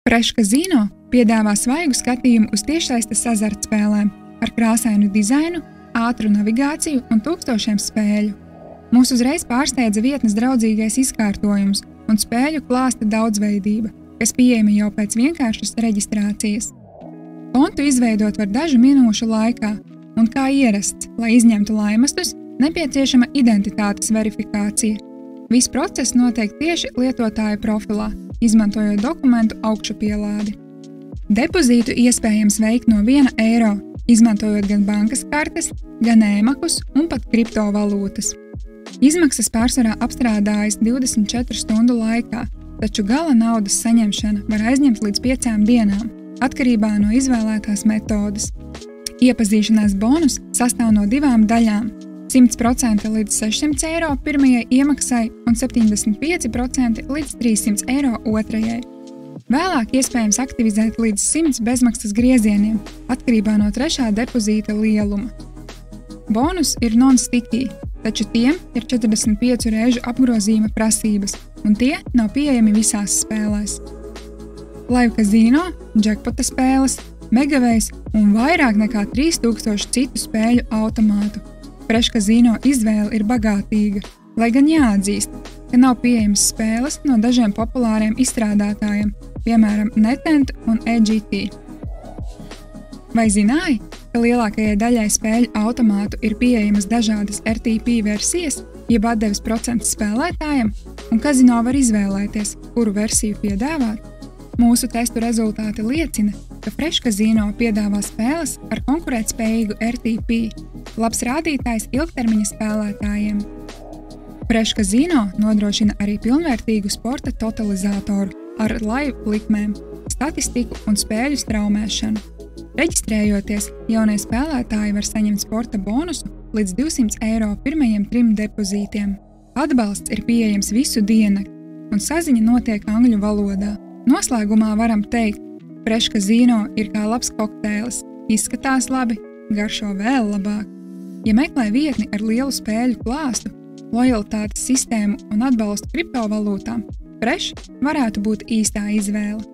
Fresh Casino piedāvā svaigu skatījumu uz tiešsaistes azartspēlēm ar krāsainu dizainu, ātru navigāciju un tūkstošiem spēļu. Mūs uzreiz pārsteidza vietnes draudzīgais izkārtojums un spēļu klāsta daudzveidība, kas pieejama jau pēc vienkāršas reģistrācijas. Kontu izveidot var dažu minūšu laikā, un kā ierasts, lai izņemtu laimestus, nepieciešama identitātes verifikācija. Viss process notiek tieši lietotāja profilā, izmantojot dokumentu augšupielādi. Depozītu iespējams veikt no 1 eiro, izmantojot gan bankas kartes, gan e-makus un pat kriptovalūtas. Izmaksas pārsvarā apstrādājas 24 stundu laikā, taču gala naudas saņemšana var aizņemt līdz 5 dienām, atkarībā no izvēlētās metodes. Iepazīšanās bonus sastāv no 2 daļām – 100% līdz 600 eiro pirmajai iemaksai un 75% līdz 300 eiro otrajai. Vēlāk iespējams aktivizēt līdz 100 bezmaksas griezieniem, atkarībā no 3. depozīta lieluma. Bonus ir non-sticky, taču tiem ir 45 reižu apgrozījuma prasības, un tie nav pieejami visās spēlēs. Live Casino, jackpota spēles, Megavejs un vairāk nekā 3000 citu spēļu automātu. Fresh Casino izvēle ir bagātīga, lai gan jāatzīst, ka nav pieejamas spēles no dažiem populāriem izstrādātājiem, piemēram, NetEnt un EGT. Vai zināji, ka lielākajai daļai spēļu automātu ir pieejamas dažādas RTP versijas, jeb atdeves procents spēlētājiem, un kazino var izvēlēties, kuru versiju piedāvāt? Mūsu testu rezultāti liecina, ka Fresh Casino piedāvā spēles ar konkurētspējīgu RTP, labs rādītājs ilgtermiņa spēlētājiem. Fresh Casino nodrošina arī pilnvērtīgu sporta totalizatoru ar live likmēm, statistiku un spēļu straumēšanu. Reģistrējoties, jaunie spēlētāji var saņemt sporta bonusu līdz 200 eiro pirmajiem 3 depozītiem. Atbalsts ir pieejams visu diennakti, un saziņa notiek angļu valodā. Noslēgumā varam teikt, Fresh Casino ir kā labs kokteilis, izskatās labi, garšo vēl labāk. Ja meklē vietni ar lielu spēļu klāstu, lojalitātes sistēmu un atbalstu kriptovalūtām, Fresh varētu būt īstā izvēle.